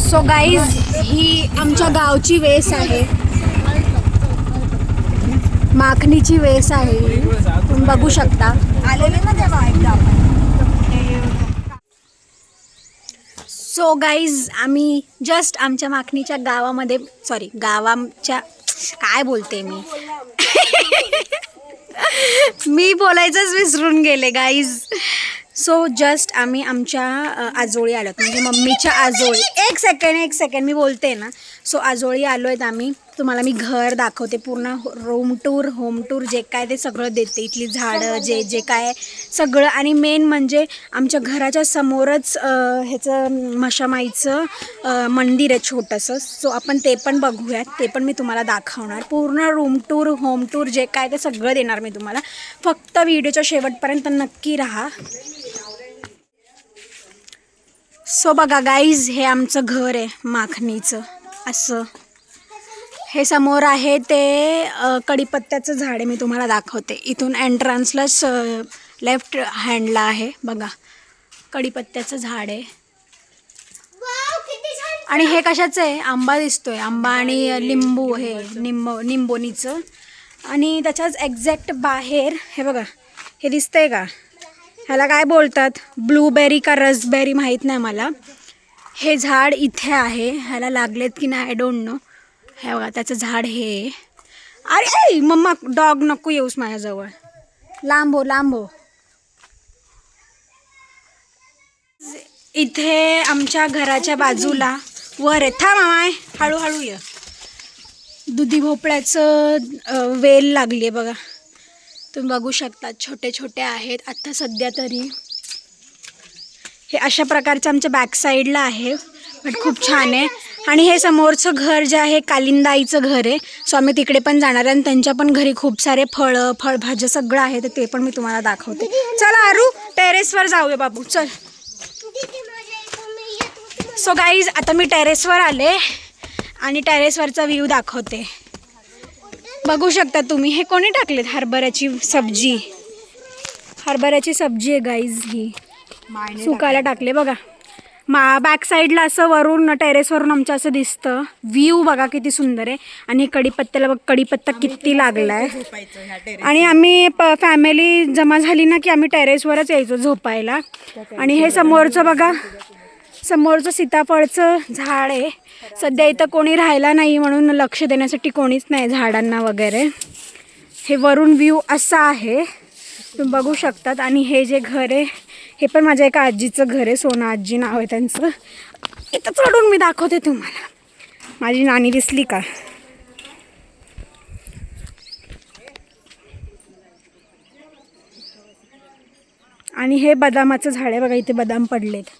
So guys ही आमच्या गावची वेस आहे, माखणीची वेस आहे, तुम्ही बघू शकता. आलेले ना तेव्हा एकदा. सो गाईज आम्ही जस्ट आमच्या माखणीच्या गावामध्ये, सॉरी गावाच्या, काय बोलते मी बोलायचंच विसरून गेले गाईज. सो जस्ट आम्ही आमच्या आजोळी आलोत, म्हणजे मम्मीच्या आजोळी. एक सेकंड मी बोलते ना. सो आजोळी आलो आहेत आम्ही. तुम्हाला मी घर दाखवते, पूर्ण रूम टूर, होम टूर, जे काय ते सगळं देते. इथली झाडं जे जे काय सगळं. आणि मेन म्हणजे आमच्या घराच्या समोरच ह्याचं मशामाईचं मंदिर आहे छोटंसं. सो आपण ते पण बघूयात, ते पण मी तुम्हाला दाखवणार. पूर्ण रूम टूर, होम टूर जे काय ते सगळं देणार मी तुम्हाला. फक्त व्हिडिओच्या शेवटपर्यंत नक्की राहा. सो बघा गाईज, हे आमचं घर आहे माखणीचं. असं हे समोर आहे ते कढीपत्त्याचं झाड आहे, मी तुम्हाला दाखवते. इथून एंट्रन्सलाच लेफ्ट हँडला आहे बघा, कढीपत्त्याचं झाड आहे. आणि हे कशाचं आहे, आंबा दिसतोय, आंबा आणि लिंबू, हे निंबोनीचं. आणि त्याच्याच एक्झॅक्ट बाहेर हे बघा, हे दिसतंय का, ह्याला काय बोलतात, ब्लूबेरी का रसबेरी माहीत नाही मला. हे झाड इथे आहे, ह्याला लागलेत की नाही आय डोंट नो. हे बघा त्याचं झाड हे. अरे मम्मा, डॉग नको येऊस माझ्याजवळ, लांब हो. इथे आमच्या घराच्या बाजूला वर आहे, थांब मामाय, हळूहळू ये, दुधी भोपळ्याचं वेल लागली आहे बघा, तुम्ही बघू शकता. छोटे छोटे आहेत आता सध्या तरी. हे अशा प्रकारचं आमच्या बॅक साईडला आहे, बट खूप छान आहे. आणि हे समोरचं घर जे आहे कालिंदाईचं घर आहे. सो आम्ही तिकडे पण जाणार आहे आणि त्यांच्या पण घरी खूप सारे फळभाज्या सगळं आहे, तर ते पण मी तुम्हाला दाखवते. चला आरू, टेरेसवर जाऊया बाबू, चल. सो गाईज आता मी टेरेसवर आले आणि टेरेसवरचा व्ह्यू दाखवते. बघू शकता तुम्ही, हे कोणी टाकलेत, हरभऱ्याची सब्जी आहे गाईज. ही सुकायला टाकले बघा. बॅक साईडला असं वरून टेरेसवरून आमचं असं दिसतं. व्ह्यू बघा किती सुंदर आहे. आणि कढीपत्त्याला बघ, कढीपत्ता किती लागलाय. आणि आम्ही फॅमिली जमा झाली ना की आम्ही टेरेसवरच यायचो झोपायला. आणि हे समोरचं बघा, समोरचं सीताफळचं झाड आहे. सध्या इथं कोणी राहायला नाही म्हणून लक्ष देण्यासाठी कोणीच नाही झाडांना वगैरे. हे वरून व्ह्यू असा आहे, तुम्ही बघू शकतात. आणि हे जे घर आहे हे पण माझ्या एका आजीचं घर आहे, सोना आजी नाव आहे त्यांचं. इथं चढून मी दाखवते तुम्हाला. माझी नानी दिसली का. आणि हे बदामाचं झाड आहे बघा, इथे बदाम पडलेत,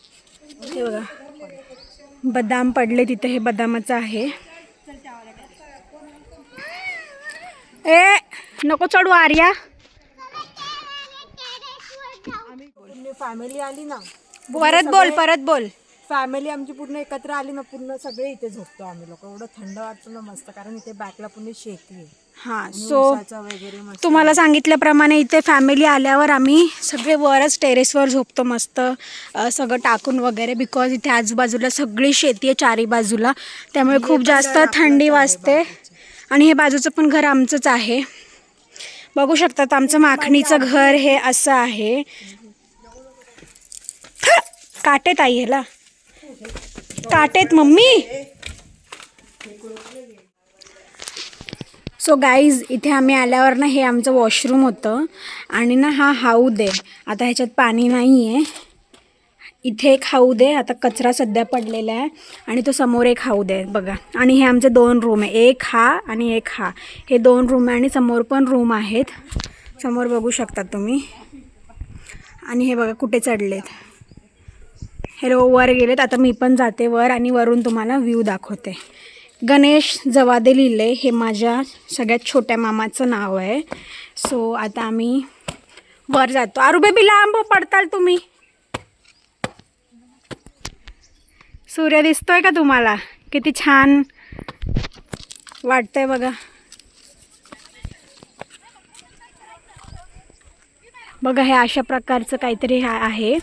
हे बघा बदाम पडले तिथे, हे बदामाचं आहे. ए नको चढू आर्या. फॅमिली आली ना, परत बोल. फॅमिली आमची पूर्ण एकत्र आली ना, पूर्ण सगळे इथे झोपतो आम्ही लोक. एवढं थंड वाटतं ना मस्त, कारण इथे बॅकला पूर्ण शेती आहे. हां, सो तुम्हाला सांगितल्याप्रमाणे इथे फॅमिली आल्यावर आम्ही सगळे वरच टेरेसवर झोपतो मस्त, सगळं टाकून वगैरे. बिकॉज इथे आजूबाजूला सगळी शेती आहे चारी बाजूला, त्यामुळे खूप जास्त थंडी वाजते. आणि हे बाजूचं पण घर आमचंच आहे, बघू शकतात. आमचं माखणीचं घर हे असं आहे. काटेत आई, ह्याला काटेत मम्मी. सो गाईज इथे आम्ही आल्यावर ना, हे आमचं वॉशरूम होतं. आणि ना हा हौद आहे, आता ह्याच्यात पाणी नाही आहे. इथे एक हौद आहे, आता कचरा सध्या पडलेला आहे. आणि तो समोर एक हौद आहे बघा. आणि हे आमचे 2 रूम आहे, एक हा आणि एक हा. हे 2 रूम आहे आणि समोर पण रूम आहेत, समोर बघू शकता तुम्ही. आणि हे बघा कुठे चढलेत, हे वर गेलेत. आता मी पण जाते वर आणि वरून तुम्हाला व्ह्यू दाखवते. गणेश जवादे लिहिले, हे माझ्या सगळ्यात छोट्या मामाचं नाव आहे. सो आता आम्ही वर जातो. आरू बेबी लांब पडताल तुम्ही. सूर्य दिसतोय का तुम्हाला, किती छान वाटतंय बघा. बघा हे अशा प्रकारचं काहीतरी आहे.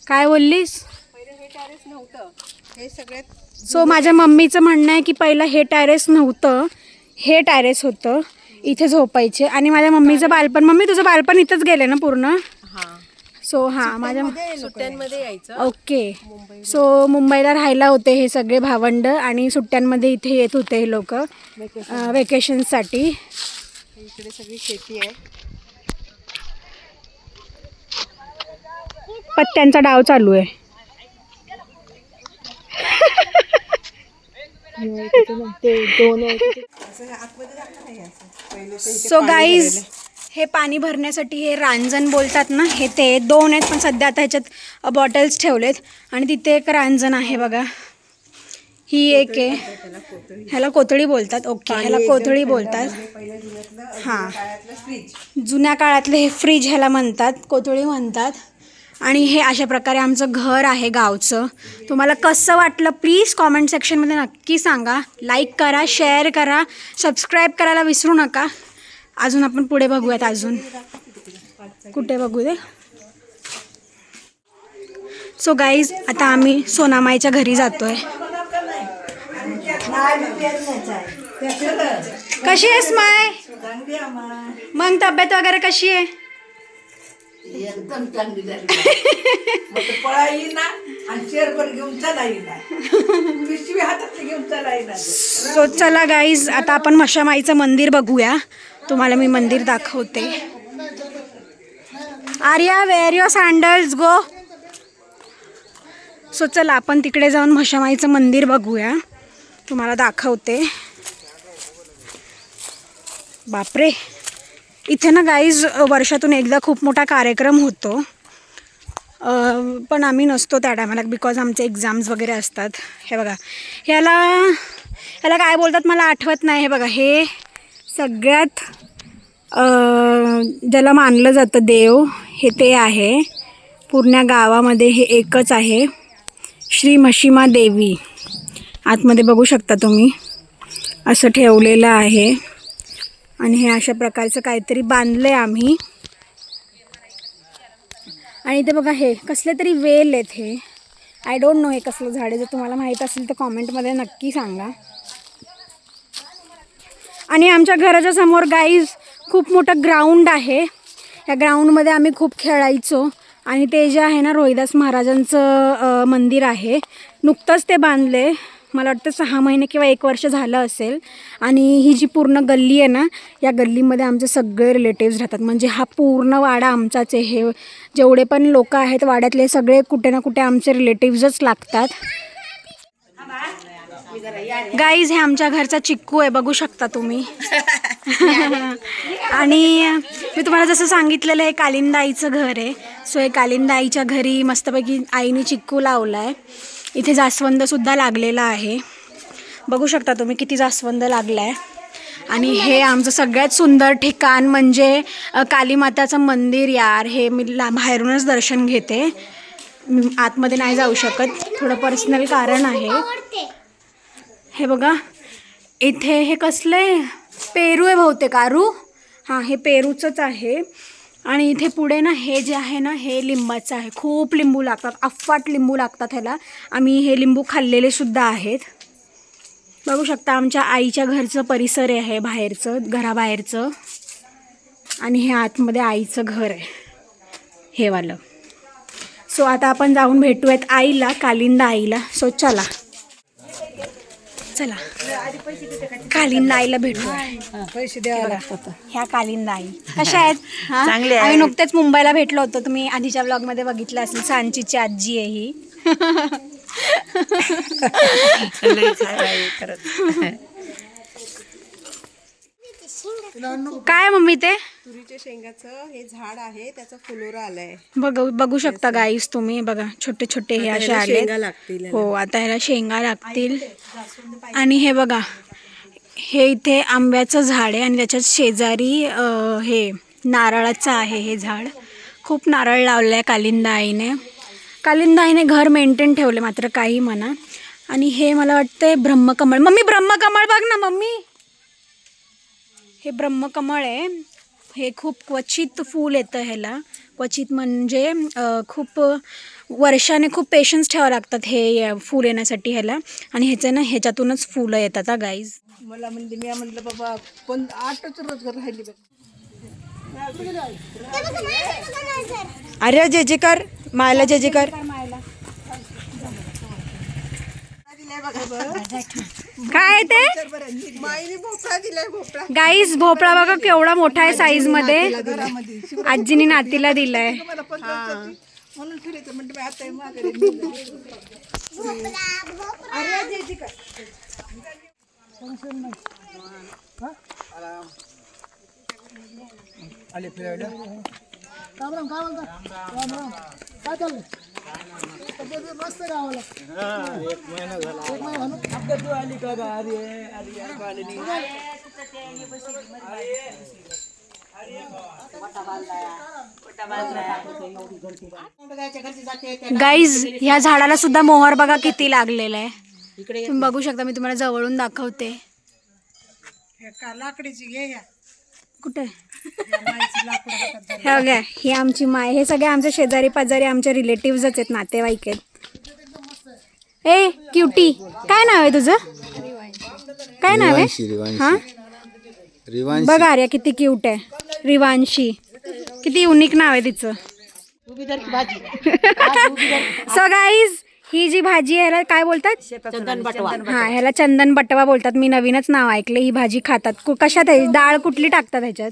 काय बोललीस? पहिले हे टेरेस नव्हतं, हे सगळ्यात सो माझ्या मम्मीचं म्हणणं आहे की पहिलं हे टेरेस नव्हतं, हे टेरेस होतं, इथे झोपायचे. आणि माझ्या मम्मीचं बालपण, मम्मी तुझं बालपण इथंच गेलं ना पूर्ण? सो हां माझ्या सुट्ट्यांमध्ये यायचं. ओके. सो मुंबईला राहायला होते हे सगळे भावंड आणि सुट्ट्यांमध्ये इथे येत होते हे लोक वेकेशनसाठी. इकडे सगळी शेती आहे. पत्त्यांचा डाव चालू आहे. सो गाईज हे पाणी भरण्यासाठी हे रांजण बोलतात ना, हे ते 2 आहेत, पण सध्या आता ह्याच्यात बॉटल्स ठेवलेत. आणि तिथे एक रांजण आहे बघा, ही एक आहे, ह्याला कोथळी बोलतात. ओके, ह्याला कोथळी बोलतात. हां, जुन्या काळातले हे फ्रीज ह्याला म्हणतात, कोथळी म्हणतात. आणि हे अशा प्रकारे आमचं घर आहे गावचं. तुम्हाला कसं वाटलं प्लीज कॉमेंट सेक्शनमध्ये नक्की सांगा. लाईक करा, शेअर करा, सबस्क्राईब करायला विसरू नका. अजून आपण पुढे बघूयात. अजून कुठे बघू दे. सो गाईज आता आम्ही सोनामाईच्या घरी जातोय. कशी आहेस माय? मग तब्येत वगैरे कशी आहे? एकदम चांगली झाली. पळा येईना आणि शेअर घेऊन चला येईना, पिशवी हातात घेऊन चला येईना. सो चला गाईज आता आपण मशामाईचं मंदिर बघूया. तुम्हाला मी मंदिर दाखवते. Arya, wear your sandals, go. So चला आपण तिकडे जाऊन मशामाईचं मंदिर बघूया, तुम्हाला दाखवते. बापरे, इथे ना गाईज वर्षातून एकदा खूप मोठा कार्यक्रम होतो, पण आम्ही नसतो त्या टायमाला बिकॉज आमचे एक्झाम्स वगैरे असतात. हे बघा, ह्याला काय बोलतात मला आठवत नाही. हे बघा, हे सगळ्यात ज्याला मानलं जातं देव, हे ते आहे. पूर्ण गावामध्ये हे एकच आहे, श्री मशिमा देवी. आतमध्ये बघू शकता तुम्ही, असं ठेवलेलं आहे. आणि हे अशा प्रकारचं काहीतरी बांधलं आहे आम्ही. आणि ते बघा, हे कसले तरी वेल आहेत. हे आय डोंट नो हे कसलं झाड आहे. जर तुम्हाला माहीत असेल तर कॉमेंटमध्ये नक्की सांगा. आणि आमच्या घराच्या समोर गाईज खूप मोठं ग्राउंड आहे. या ग्राउंडमध्ये आम्ही खूप खेळायचो. आणि ते जे आहे ना, रोहिदास महाराजांचं मंदिर आहे, नुकतंच ते बांधले. मला वाटतं 6 महिने किंवा 1 वर्ष झालं असेल. आणि ही जी पूर्ण गल्ली आहे ना, या गल्लीमध्ये आमचे सगळे रिलेटिव्स राहतात. म्हणजे हा पूर्ण वाडा आमचाच आहे. हे जेवढे पण लोक आहेत वाड्यातले सगळे कुठे ना कुठे आमचे रिलेटिव्सच लागतात. गाईज हे आमच्या घरचा चिक्कू आहे, बघू शकता तुम्ही. आणि मी तुम्हाला जसं सांगितलेलं हे कालिंदा आईचं घर आहे. सो हे कालिंदा आईच्या घरी मस्तपैकी आईने चिक्कू लावला आहे. इथे जास्वंदसुद्धा लागलेला आहे, बघू शकता तुम्ही किती जास्वंद लागला आहे. आणि हे आमचं सगळ्यात सुंदर ठिकाण म्हणजे कालीमाताचं मंदिर. यार हे मी बाहेरूनच दर्शन घेते, मी आतमध्ये नाही जाऊ शकत, थोडं पर्सनल कारण आहे. हे बघा, इथे हे कसले पेरू आहे बहुतेक, आरू. हां, हे पेरूचंच आहे. आणि इथे पुढे ना हे जे आहे ना, हे लिंबाचं आहे. खूप लिंबू लागतात, अफाट लिंबू लागतात ह्याला. आम्ही हे लिंबू खाल्लेले सुद्धा आहेत. बघू शकता आमच्या आईच्या घरचं परिसर आहे, बाहेरचं, घराबाहेरचं. आणि हे आतमध्ये आईचं घर आहे, हे वालं. सो आता आपण जाऊन भेटूयात आईला, कालिंदा आईला. सो चला कालिंदा आईला भेटूया. पैसे द्यावे लागतात. ह्या कालिंदा आई कशा आहेत? चांगले आहे. आम्ही नुकतेच मुंबईला भेटलो होतो, तुम्ही आधीच्या ब्लॉगमध्ये बघितलं असेल. सांचीची आजी आहे ही. काय मम्मी ते तुरीच्या शेंगाचं हे झाड आहे, त्याचा फुलोरा आलाय. बघू शकता गाईस तुम्ही. बघा छोटे छोटे हे असे आले. लागतील. हो, आता ह्याला शेंगा लागतील. आणि हे बघा, हे इथे आंब्याचं झाड आहे आणि त्याच्यात शेजारी हे नारळाचं आहे हे झाड. खूप नारळ लावलं आहे कालिंदा आईने. कालिंदा आईने घर मेंटेन ठेवले मात्र, काही म्हणा. आणि हे मला वाटतंय ब्रह्मकमळ. मम्मी ब्रह्मकमळ बघ ना मम्मी, हे ब्रह्मकमळ आहे. हे खूप क्वचित फूल येतं ह्याला, क्वचित म्हणजे खूप वर्षाने खूप पेशन्स ठेवावं लागतात हे फूल येण्यासाठी ह्याला. आणि ह्याचं ना ह्याच्यातूनच फुलं येतात गाईज. मला म्हणते मी म्हटलं बाबा 8च रोजगार राहिली बघ. अरे जे जे कर मायला जे जे कर. काय ते माईने भोपळा दिलाय भोपळा गाईज? भोपळा बघा केवढा मोठा आहे साईज मध्ये. आजीने नातीला दिलाय. मला 15 ची म्हणून फिरायचं म्हणते आता माघारी अरे जे जे कर आले फिरायला. राम राम काय म्हणता? राम राम काय चाललंय? मस्त गावाला एक महिना झाला. अपघात आली का बा? गाईज ह्या झाडाला सुद्धा मोहर बघा किती लागलेला आहे. तुम्ही बघू शकता, मी तुम्हाला जवळून दाखवते. लाकडीची घे या कुठे हे बघा, ही आमची माय. हे सगळे आमचे शेजारी पाजारी आमचे रिलेटिव्हच आहेत, नातेवाईक आहेत. ए क्युटी, काय नाव आहे तुझं? काय नाव आहे? हा बघ आर्या किती क्यूट आहे. रिवांशी, किती युनिक नाव आहे तिचं. सो गाईज ही जी भाजी आहे ह्याला काय बोलतात? चंदन बटवा. हा, ह्याला चंदन बटवा बोलतात. मी नवीनच नाव ऐकलं. ही भाजी खातात. कशात आहे? डाळ कुठली टाकतात ह्याच्यात?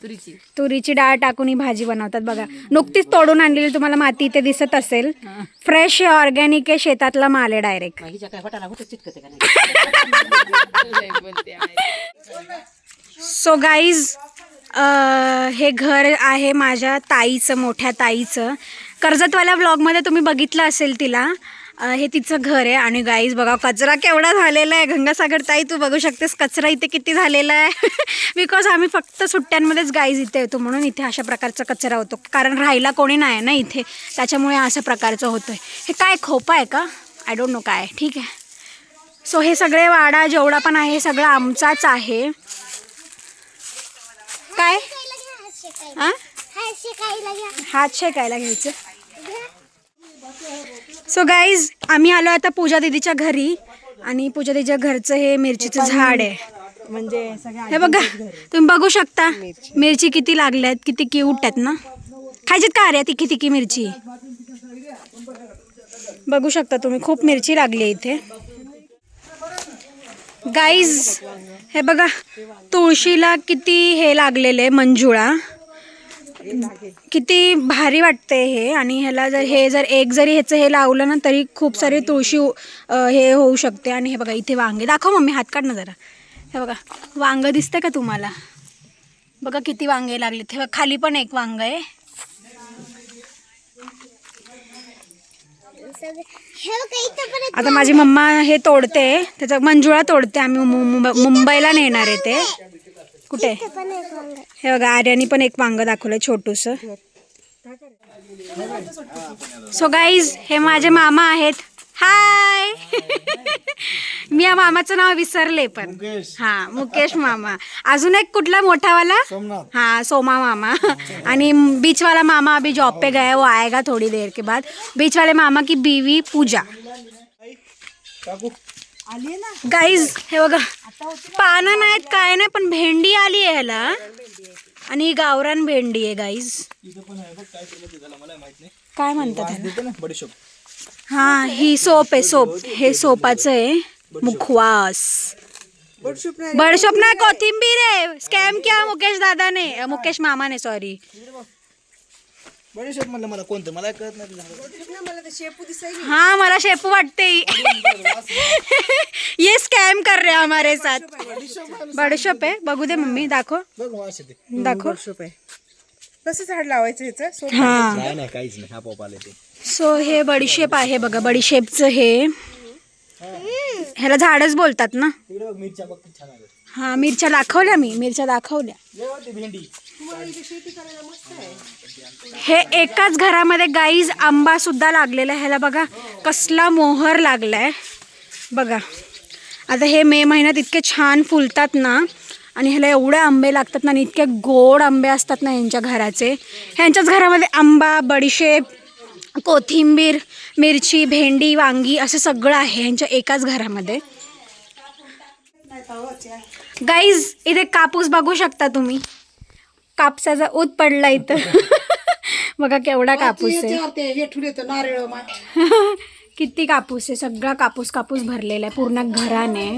तुरीची डाळ टाकून ही भाजी बनवतात. बघा, नुकतीच तोडून आणलेली तुम्हाला माती इथे दिसत असेल. फ्रेश ऑर्गॅनिक आहे, शेतातला माल आहे डायरेक्ट. सो गाईज हे घर आहे माझ्या ताईचं, मोठ्या ताईचं. कर्जतवाल्या ब्लॉगमध्ये तुम्ही बघितलं असेल तिला. हे तिचं घर आहे. आणि गाईज बघा कचरा केवढा झालेला आहे. गंगासागर ताई तू बघू शकतेस कचरा इथे किती झालेला आहे. बिकॉज आम्ही फक्त सुट्ट्यांमध्येच गाईज इथे येतो, म्हणून इथे अशा प्रकारचा कचरा होतो. कारण राहायला कोणी नाही ना इथे, त्याच्यामुळे अशा प्रकारचं होतं आहे. हे काय खोपा आहे का? आय डोंट नो काय. ठीक आहे. सो हे सगळे वाडा जेवढा पण आहे सगळं आमचाच आहे. काय हात शेकायला घ्यायचं. सो गाईज आम्ही आलो आता पूजा दीदीच्या घरी. आणि पूजा दीदीच्या घरचं हे मिरचीचं झाड आहे. म्हणजे सगळ्या हे बघा, तुम्ही बघू शकता मिरची किती लागल्या आहेत. किती क्यूट आहेत ना. खायचीत का रे? तिखी तिखी मिरची बघू शकता तुम्ही. खूप मिरची लागली आहे इथे गाईज. हे बघा तुळशीला किती हे लागलेले मंजुळा. किती भारी वाटते हे. आणि ह्याला जर एक जरी ह्याचं हे लावलं ना तरी खूप सारी तुळशी हे होऊ शकते. आणि हे बघा इथे वांगे दाखव मम्मी, हात काढ ना जरा. हे बघा वांग दिसतंय का तुम्हाला? बघा किती वांगे लागले. हे खाली पण एक वांग आहे. आता माझी मम्मा हे तोडते, त्याचा मंजुळा तोडते. आम्ही मुंबईला नेणार आहे ते. कुठे? हे बघा आर्यानी पण एक वांग दाखवलं छोटूस. सो गाईज हे माझे मामा आहेत. हाय. मी या मामाचं नाव विसरले पण. हा मुकेश मामा. अजून एक कुठला मोठावाला? हाँ सोमा मामा. आणि बीच वाला मामा अभी जॉब पे गया, वो आएगा थोड़ी देर के बाद. बीच वाले मामा की बीवी पूजा. गाईज हे बघा पानं नाहीत काय नाही, पण भेंडी आली आहे ह्याला. आणि ही गावरान भेंडी आहे गाईज. काय म्हणतात? हा ही सोप आहे. सोप हे सोपाचं आहे. मुखवास बडशोप नाही, कोथिंबीर आहे. स्कॅम किया मुकेश दादाने, मुकेश मामाने सॉरी. बडीशेप म्हणलं मला कोणतं मला कळत नाही. हाँ मला शेपू वाटते. ये स्कॅम कर रहे हमारे साथ. बडशोप आहे. बघू दे मम्मी, दाखव दाखव. कसं झाड लावायचं ह्याचं? हा नाही काहीच नाही. हा पोप आले ते. सो हे बडीशेप आहे बघा. बडीशेपचं हे ह्याला झाडच बोलतात ना. मिरच्या बघ किती छान आले. हा मिरच्या दाखवल्या, मी मिरच्या दाखवल्या. भेंडी हे एकाच घरामध्ये गाईज आंबा सुद्धा लागलेला आहे. ह्याला बघा कसला मोहर लागलाय बघा. आता हे मे महिन्यात इतके छान फुलतात ना. आणि ह्याला एवढे आंबे लागतात ना. आणि इतके गोड आंबे असतात ना ह्यांच्या घराचे. ह्यांच्याच घरामध्ये आंबा, बडीशेप कोथिंबीर, मिरची, भेंडी, वांगी असं सगळं आहे यांच्या एकाच घरामध्ये. गाईज इथे कापूस बघू शकता तुम्ही. कापसाचा ऊत पडला इथं. बघा केवढा कापूस आहे. किती कापूस आहे. सगळा कापूस कापूस भरलेला आहे पूर्ण घराने.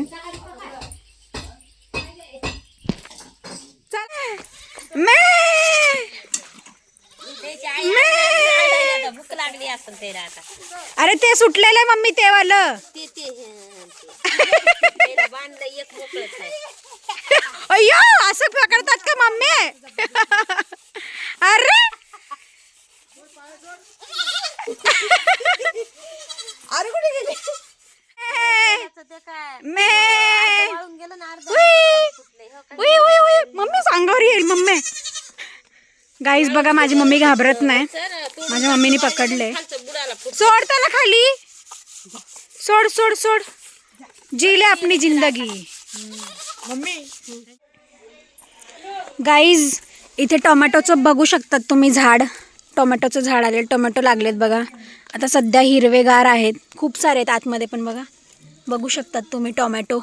भूक लागली असेल त्याला आता. अरे ते सुटलेलं आहे मम्मी ते वालं. बांधलं एक मोकळच आहे. अय्यो असं पकडतात का मम्मी? अरे अरे कुठे गेले? ते काय मे वाळून गेलं ना अर्ध उई उई उई मम्मी सांगावर येईल मम्मी. गाईज बघा माझी मम्मी घाबरत नाही. माझ्या मम्मीने पकडले. बुडाला सोड त्याला खाली. सोड सोड सोड. जीले अपनी जिंदगी. मम्मी गाईज इथे टोमॅटोचं बघू शकतात तुम्ही झाड. टोमॅटोचं झाड आले. टोमॅटो लागलेत बघा. आता सध्या हिरवेगार आहेत. खूप सारे आहेत आतमध्ये पण बघा. बघू शकतात तुम्ही टोमॅटो.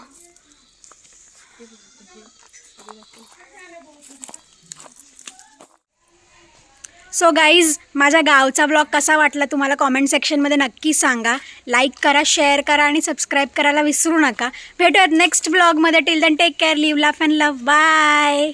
सो गाईज माझ्या गावचा ब्लॉग कसा वाटला तुम्हाला कॉमेंट सेक्शनमध्ये नक्की सांगा. लाईक करा, शेअर करा आणि सबस्क्राईब करायला विसरू नका. भेटूयात नेक्स्ट ब्लॉगमध्ये. Till then take care, live laugh and love. Bye.